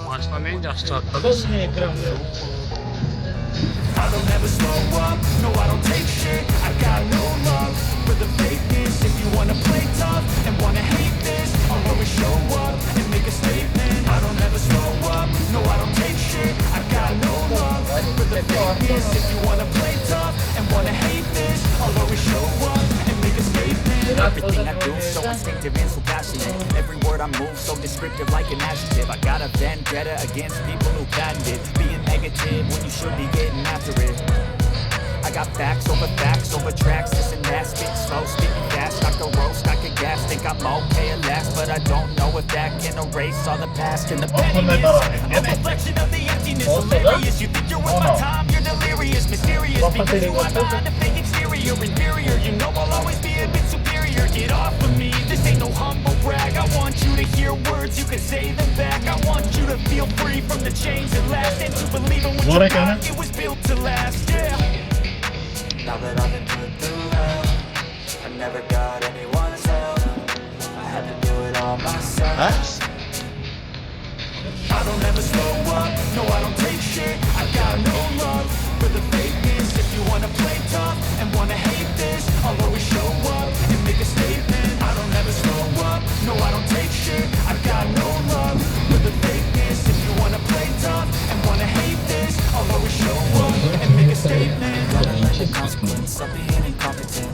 Maçtan en yaxşı çarptı. I don't ever slow up, no I don't take shit. I got no love for the fakeness. If you wanna play tough and wanna hate this, I'll always show up and make a statement. I don't ever slow up, no I don't take shit. I got no love for the fakeness. If you wanna play tough and wanna hate this, I'll always show up and make a statement. Everything I do so instinctive and so passionate. Every word I move so descriptive like an adjective. I got a vendetta against people who patented being negative when you should be getting after it. I got facts over tracks. Listen, that spitting slow, spitting fast. I can roast, I can gas. Think I'm okay at last, but I don't know if that can erase all the past and the pettiness. A reflection of the emptiness. Hilarious. You think you're worth my time? You're delirious, mysterious. Because you are behind a fake exterior, inferior. You know I'll always be a bit superior. Get off of me. This ain't no humble brag. I want you to hear words. You can say them back. I want you to feel free from the chains that last and to believe in what you got. It was built to last. Yeah. Now that I've been put through hell, I never got anyone's help. I had to do it all myself. I don't ever slow up, no I don't